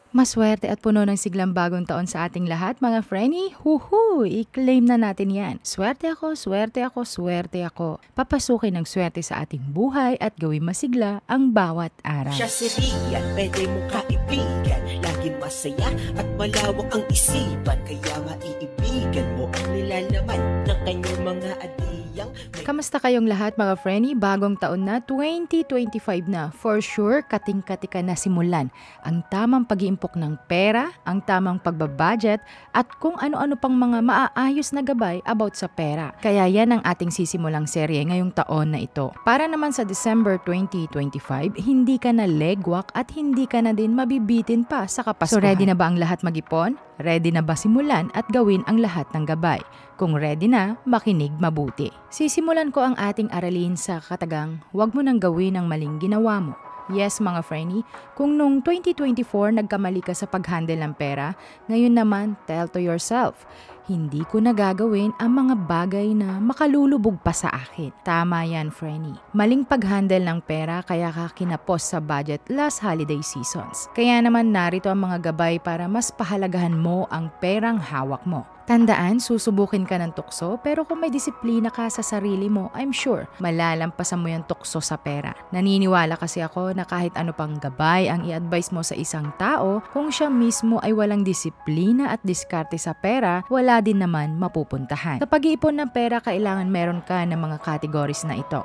Maswerte at puno ng siglang bagong taon sa ating lahat, mga frenny. Huhu! I-claim na natin yan. Swerte ako, swerte ako, swerte ako. Papasukin ng swerte sa ating buhay at gawin masigla ang bawat araw. Siya si Rian, pwede mong kaibigan. Laging masaya at malawak ang isipan. Kaya maiibigan mo ang nilalaman ng kanyang mga adiyang. Kamusta kayong lahat, mga frenny? Bagong taon na, 2025 na. For sure, kating-katika na simulan ang tamang pag-iimpok ng pera, ang tamang pagbabudget, at kung ano-ano pang mga maaayos na gabay about sa pera. Kaya yan ang ating sisimulang serye ngayong taon na ito. Para naman sa December 2025, hindi ka na legwak at hindi ka na din mabibitin pa sa Kapaskuhan. So ready na ba ang lahat mag-ipon? Ready na ba simulan at gawin ang lahat ng gabay? Kung ready na, makinig mabuti. Sisimulan ko ang ating aralin sa katagang, huwag mo nang gawin ang maling ginawa mo. Yes, mga frenny, kung noong 2024 nagkamali ka sa pag-handle ng pera, ngayon naman, tell to yourself, hindi ko na gagawin ang mga bagay na makalulubog pa sa akin. Tama yan, frenny. Maling pag-handle ng pera kaya ka kinapos sa budget last holiday seasons. Kaya naman narito ang mga gabay para mas pahalagahan mo ang perang hawak mo. Tandaan, susubukin ka ng tukso pero kung may disiplina ka sa sarili mo, I'm sure malalampasan mo yung tukso sa pera. Naniniwala kasi ako na kahit ano pang gabay ang i-advise mo sa isang tao, kung siya mismo ay walang disiplina at diskarte sa pera, wala din naman mapupuntahan. Sa pag-iipon ng pera, kailangan meron ka ng mga categories na ito.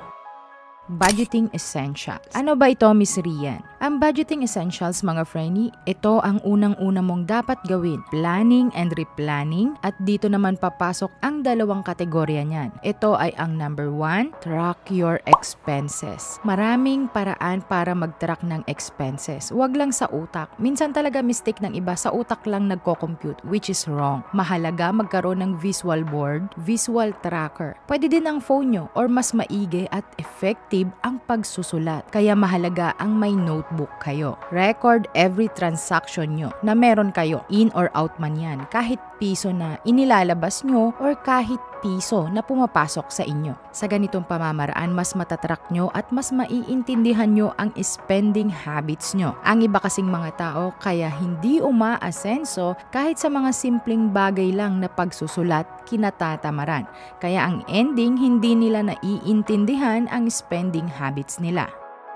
Budgeting Essentials. Ano ba ito, Miss Rian? Ang Budgeting Essentials, mga frenny, ito ang unang-una mong dapat gawin. Planning and replanning, at dito naman papasok ang dalawang kategorya niyan. Ito ay ang number 1, track your expenses. Maraming paraan para mag-track ng expenses. Huwag lang sa utak. Minsan talaga mistake ng iba, sa utak lang nagko-compute, which is wrong. Mahalaga magkaroon ng visual board, visual tracker. Pwede din ang phone nyo or mas maigi at effective ang pagsusulat. Kaya mahalaga ang may notebook kayo. Record every transaction nyo na meron kayo, in or out man yan. Kahit piso na inilalabas nyo or kahit piso na pumapasok sa inyo. Sa ganitong pamamaraan, mas matatrack nyo at mas maiintindihan nyo ang spending habits nyo. Ang iba kasing mga tao kaya hindi umaasenso kahit sa mga simpleng bagay lang na pagsusulat, kinatatamaran. Kaya ang ending, hindi nila naiintindihan ang spending habits nila.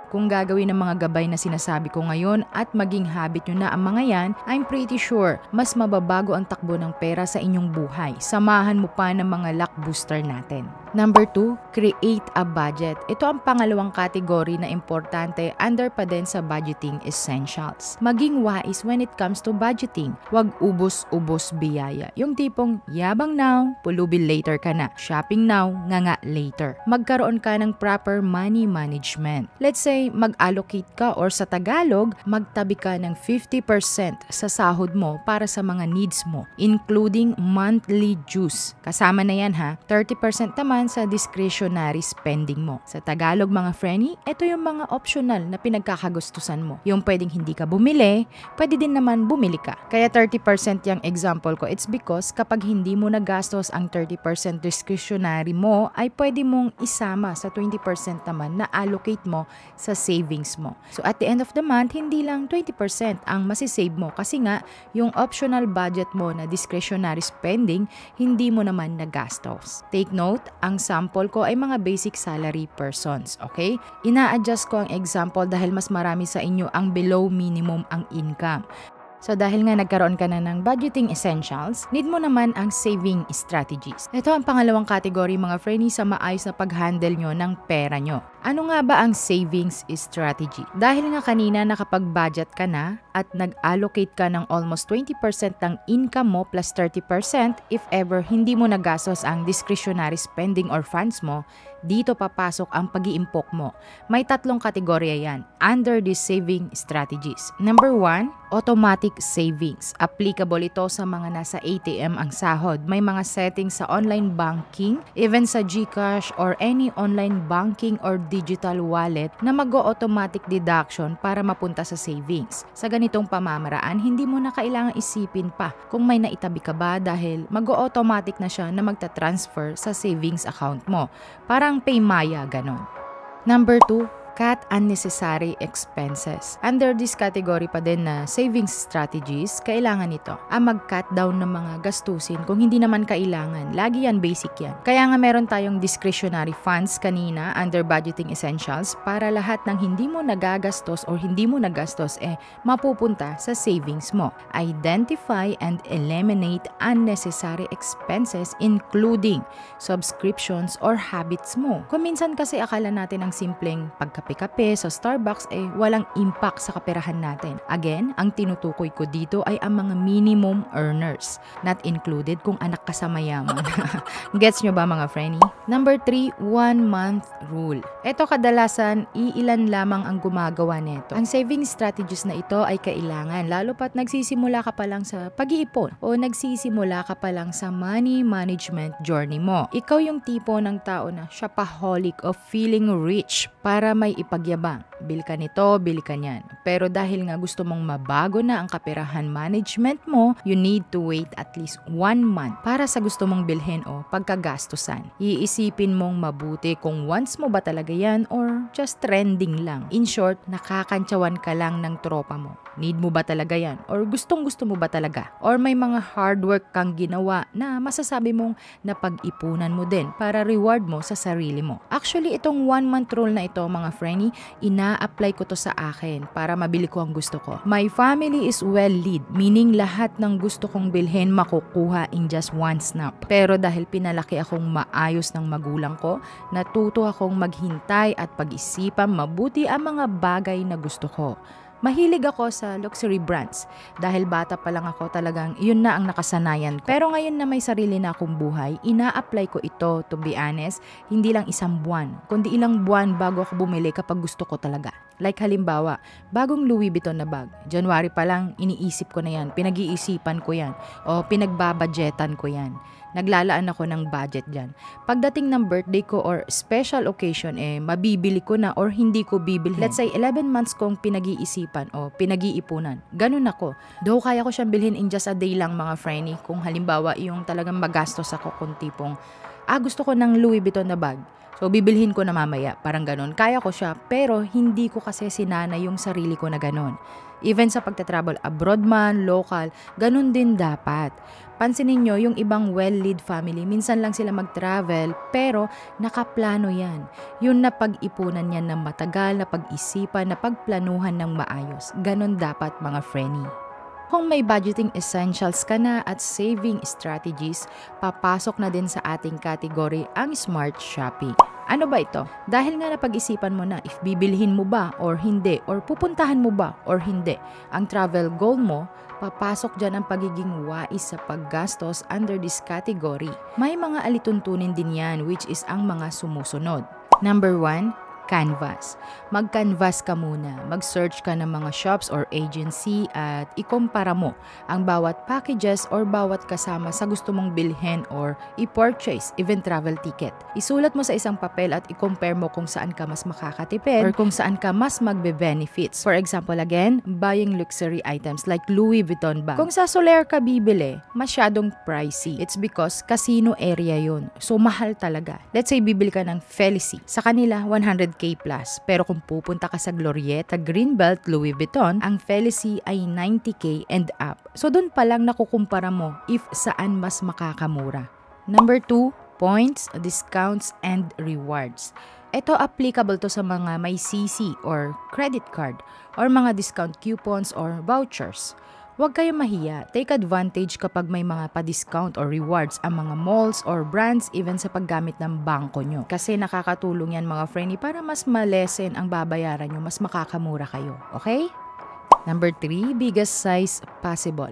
Kung gagawin ng mga gabay na sinasabi ko ngayon at maging habit nyo na ang mga yan, I'm pretty sure mas mababago ang takbo ng pera sa inyong buhay. Samahan mo pa ng mga luck booster natin. Number 2, create a budget. Ito ang pangalawang category na importante under pa din sa budgeting essentials. Maging wise when it comes to budgeting. Huwag ubos-ubos biyaya. Yung tipong yabang now, pulubi later ka na. Shopping now, nganga later. Magkaroon ka ng proper money management. Let's say mag-allocate ka or sa Tagalog, magtabi ka ng 50% sa sahod mo para sa mga needs mo, including monthly dues. Kasama na yan ha, 30% naman sa discretionary spending mo. Sa Tagalog, mga frenny, ito yung mga optional na pinagkakagustusan mo. Yung pwedeng hindi ka bumili, pwede din naman bumili ka. Kaya 30% yung example ko, it's because kapag hindi mo nagastos ang 30% discretionary mo, ay pwede mong isama sa 20% naman na allocate mo sa savings mo. So at the end of the month, hindi lang 20% ang masisave mo kasi nga yung optional budget mo na discretionary spending, hindi mo naman nagastos. Take note, ang sample ko ay mga basic salary persons, okay? Ina-adjust ko ang example dahil mas marami sa inyo ang below minimum ang income. So dahil nga nagkaroon ka na ng budgeting essentials, need mo naman ang saving strategies. Ito ang pangalawang category, mga frenny, sa maayos na pag-handle nyo ng pera nyo. Ano nga ba ang savings strategy? Dahil nga kanina nakapag-budget ka na at nag-allocate ka ng almost 20% ng income mo plus 30% if ever hindi mo nagastos ang discretionary spending or funds mo, dito papasok ang pag-iimpok mo. May tatlong kategorya yan under these saving strategies. Number 1, automatic savings. Applicable ito sa mga nasa ATM ang sahod. May mga settings sa online banking, even sa GCash or any online banking or digital wallet na mag-automatic deduction para mapunta sa savings. Sa ganitong pamamaraan, hindi mo na kailangang isipin pa kung may naitabi ka ba dahil mag-automatic na siya na magta-transfer sa savings account mo. Parang Paymaya, ganon. Number 2, cut unnecessary expenses. Under this category pa din na savings strategies, kailangan ito ang mag-cut down ng mga gastusin kung hindi naman kailangan. Lagi yan, basic yan. Kaya nga meron tayong discretionary funds kanina under budgeting essentials para lahat ng hindi mo nagagastos or hindi mo nagastos mapupunta sa savings mo. Identify and eliminate unnecessary expenses including subscriptions or habits mo. Kung minsan kasi akala natin ang simpleng pagkape-kape sa Starbucks walang impact sa kaperahan natin. Again, ang tinutukoy ko dito ay ang mga minimum earners. Not included kung anak ka sa mayaman. Gets nyo ba mga frenny? Number 3, 1-month rule. Ito kadalasan, iilan lamang ang gumagawa nito. Ang saving strategies na ito ay kailangan, lalo pat nagsisimula ka pa lang sa pag-iipon o nagsisimula ka pa lang sa money management journey mo. Ikaw yung tipo ng tao na shopaholic of feeling rich para may ipagyabang. Bili ka nito, bili ka niyan. Pero dahil nga gusto mong mabago na ang kaperahan management mo, you need to wait at least 1 month para sa gusto mong bilhin o pagkagastusan. Iisipin mong mabuti kung wants mo ba talaga yan or just trending lang. In short, nakakantsawan ka lang ng tropa mo. Need mo ba talaga yan? Or gustong-gusto mo ba talaga? Or may mga hard work kang ginawa na masasabi mong napag-ipunan mo din para reward mo sa sarili mo. Actually, itong 1-month rule na ito mga frenny, ina-apply ko to sa akin para mabili ko ang gusto ko. My family is well lead, meaning lahat ng gusto kong bilhin makukuha in just one snap. Pero dahil pinalaki akong maayos ng magulang ko, natuto akong maghintay at pag-isipan mabuti ang mga bagay na gusto ko. Mahilig ako sa luxury brands. Dahil bata pa lang ako talagang yun na ang nakasanayan ko. Pero ngayon na may sarili na akong buhay, ina-apply ko ito, to be honest, hindi lang isang buwan, kundi ilang buwan bago ako bumili kapag gusto ko talaga. Like halimbawa, bagong Louis Vuitton na bag. January pa lang, iniisip ko na yan, pinag-iisipan ko yan, o pinagbabudgetan ko yan. Naglalaan ako ng budget dyan. Pagdating ng birthday ko or special occasion, mabibili ko na or hindi ko bibilhin. Let's say, 11 months kong pinag-iisipan o pinag-iipunan. Ganun ako. Though kaya ko siyang bilhin in just a day lang mga frenny. Kung halimbawa, yung talagang magastos ako kung tipong, gusto ko ng Louis Vuitton na bag. So, bibilhin ko na mamaya. Parang ganun. Kaya ko siya, pero hindi ko kasi sinana yung sarili ko na ganun. Even sa pagtatravel abroad man, local, ganun din dapat. Pansinin nyo, yung ibang well-lead family, minsan lang sila mag-travel, pero nakaplano yan. Yun na pag-ipunan yan ng matagal, na pag-isipan, na pagplanuhan ng maayos. Ganun dapat mga frenny. Kung may budgeting essentials ka na at saving strategies, papasok na din sa ating category ang smart shopping. Ano ba ito? Dahil nga napag-isipan mo na if bibilhin mo ba or hindi, or pupuntahan mo ba or hindi, ang travel goal mo, papasok dyan ang pagiging wais sa paggastos under this category. May mga alituntunin din yan which is ang mga sumusunod. Number 1, canvas. Mag-canvas ka muna. Mag-search ka ng mga shops or agency at ikumpara mo ang bawat packages or bawat kasama sa gusto mong bilhin or i-purchase, even travel ticket. Isulat mo sa isang papel at i-compare mo kung saan ka mas makakatipid or kung saan ka mas magbe-benefits. For example again, buying luxury items like Louis Vuitton bag. Kung sa Soler ka bibili, masyadong pricey. It's because casino area yun. So mahal talaga. Let's say bibili ka ng Felicie. Sa kanila, 100K plus. Pero kung pupunta ka sa Glorieta, Greenbelt, Louis Vuitton, ang Felicie ay 90K and up. So doon pa lang nakukumpara mo if saan mas makakamura. Number 2, points, discounts, and rewards. Ito applicable to sa mga may CC or credit card or mga discount coupons or vouchers. Huwag kayong mahiya. Take advantage kapag may mga pa-discount or rewards ang mga malls or brands even sa paggamit ng bangko nyo. Kasi nakakatulong yan mga frenny para mas malesen ang babayaran nyo, mas makakamura kayo. Okay? Number 3, biggest size possible.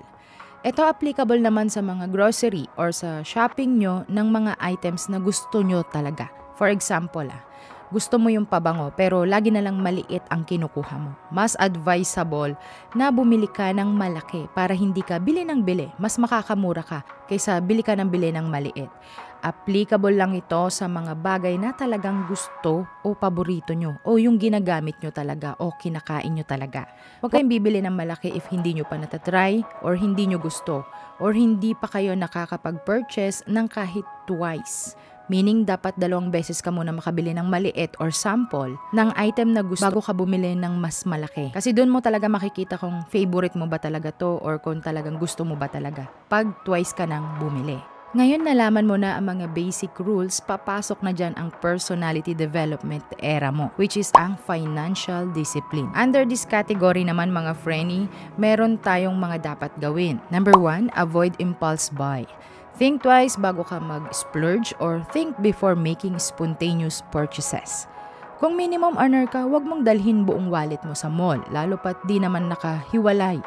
Ito applicable naman sa mga grocery or sa shopping nyo ng mga items na gusto nyo talaga. For example, gusto mo yung pabango pero lagi na lang maliit ang kinukuha mo. Mas advisable na bumili ka ng malaki para hindi ka bili ng bili. Mas makakamura ka kaysa bili ka ng bili ng maliit. Applicable lang ito sa mga bagay na talagang gusto o paborito nyo o yung ginagamit nyo talaga o kinakain nyo talaga. Huwag kayong bibili ng malaki if hindi nyo pa natatry or hindi nyo gusto or hindi pa kayo nakakapag-purchase ng kahit twice. Meaning, dapat 2 beses ka muna makabili ng maliit or sample ng item na gusto bago ka bumili ng mas malaki. Kasi doon mo talaga makikita kung favorite mo ba talaga to or kung talagang gusto mo ba talaga pag twice ka nang bumili. Ngayon nalaman mo na ang mga basic rules, papasok na dyan ang personality development era mo, which is ang financial discipline. Under this category naman mga Frenny, meron tayong mga dapat gawin. Number 1, avoid impulse buy. Think twice bago ka mag-splurge or think before making spontaneous purchases. Kung minimum earner ka, huwag mong dalhin buong wallet mo sa mall, lalo pat di naman nakahiwalay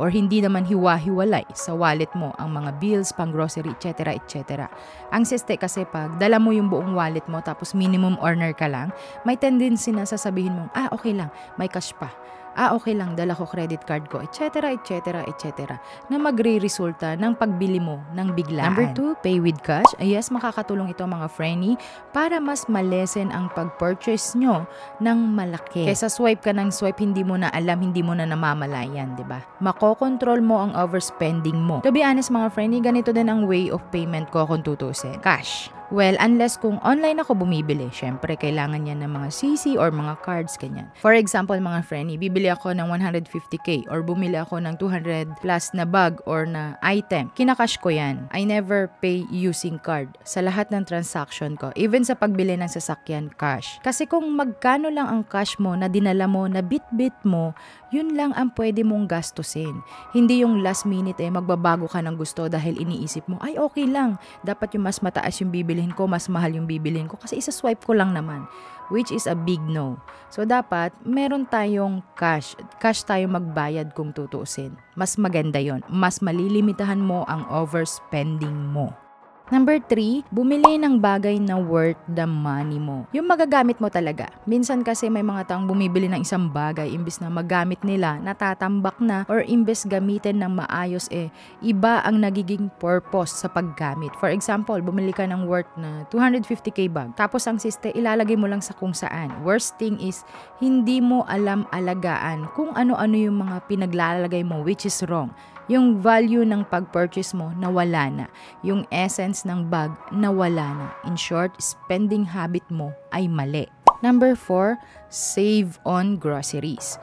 or hindi naman hiwa-hiwalay sa wallet mo ang mga bills, pang-grocery, etc. etc. Ang siste kasi pag dala mo yung buong wallet mo tapos minimum earner ka lang, may tendency na sasabihin mong, okay lang, may cash pa. Okay lang, dala ko credit card ko, etc. etc. etc. na magre-resulta ng pagbili mo ng biglaan. Number 2, pay with cash. Yes, makakatulong ito mga Frenny para mas malesen ang pag-purchase nyo ng malaki. Kaysa swipe ka ng swipe, hindi mo na alam, hindi mo na namamalayan, diba? Makokontrol mo ang overspending mo. To be honest mga Frenny, ganito din ang way of payment ko kung tutusin. Cash. Well, unless kung online ako bumibili, syempre kailangan yan ng mga CC or mga cards, ganyan. For example, mga Frenny, bibili ako ng 150k or bumili ako ng 200 plus na bag or na item. Kinakash ko yan. I never pay using card sa lahat ng transaction ko. Even sa pagbili ng sasakyan, cash. Kasi kung magkano lang ang cash mo na dinala mo, na bit-bit mo, yun lang ang pwede mong gastusin. Hindi yung last minute magbabago ka ng gusto dahil iniisip mo, ay okay lang, dapat yung mas mataas yung bibilhin ko, mas mahal yung bibilhin ko kasi isa-swipe ko lang naman, which is a big no. So dapat meron tayong cash tayo magbayad kung tutuusin. Mas maganda yon, mas malilimitahan mo ang overspending mo. Number 3, bumili ng bagay na worth the money mo. Yung magagamit mo talaga. Minsan kasi may mga taong bumibili ng isang bagay, imbes na magamit nila, natatambak na, or imbes gamitin ng maayos, iba ang nagiging purpose sa paggamit. For example, bumili ka ng worth na 250k bag, tapos ang siste, ilalagay mo lang sa kung saan. Worst thing is, hindi mo alam alagaan kung ano-ano yung mga pinaglalagay mo, which is wrong. Yung value ng pag-purchase mo nawala na. Yung essence ng bag nawala na. In short, spending habit mo ay mali. Number 4, save on groceries.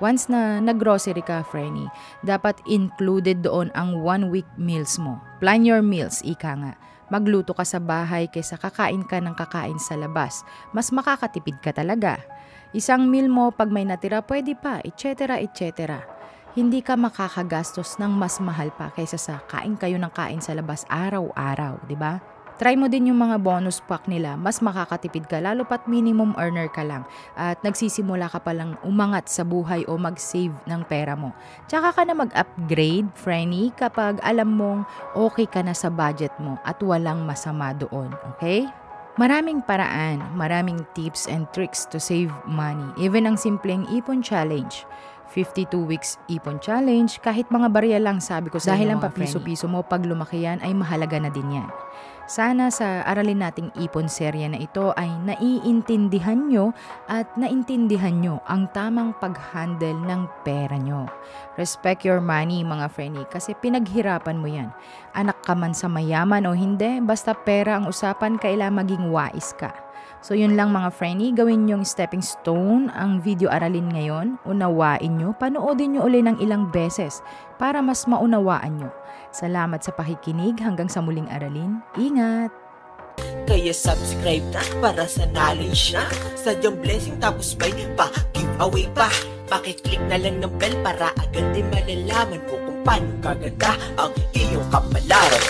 Once na nag-grocery ka, Frenny, dapat included doon ang 1 week meals mo. Plan your meals, ika nga. Magluto ka sa bahay kaysa kakain ka ng kakain sa labas. Mas makakatipid ka talaga. Isang meal mo, pag may natira, pwede pa, etc. etc. Hindi ka makakagastos ng mas mahal pa kaysa sa kain kayo ng kain sa labas araw-araw, di ba? Try mo din yung mga bonus pack nila, mas makakatipid ka lalo pat minimum earner ka lang at nagsisimula ka palang umangat sa buhay o mag-save ng pera mo. Tsaka ka na mag-upgrade, Frenny, kapag alam mong okay ka na sa budget mo at walang masama doon, okay? Maraming paraan, maraming tips and tricks to save money. Even ang simpleng ipon challenge. 52 weeks ipon challenge, kahit mga barya lang sabi ko sa dahil ang papiso-piso mo pag lumaki yan ay mahalaga na din yan. Sana sa aralin nating ipon serya na ito ay naiintindihan nyo at naintindihan nyo ang tamang pag-handle ng pera nyo. Respect your money mga Frenny kasi pinaghirapan mo yan. Anak ka man sa mayaman o hindi, basta pera ang usapan, kailangan maging wais ka. So yun lang mga Frenny, gawin yung stepping stone ang video aralin ngayon, unawain nyo, panoodin nyo uli ng ilang beses para mas maunawaan nyo. Salamat sa pakikinig, hanggang sa muling aralin, ingat! Kaya subscribe na para sa knowledge na sadyang blessing tapos may pa-giveaway pa. Pakiclick na lang ng bell para agad din malalaman mo kung paano kaganda ang iyong kapalaran.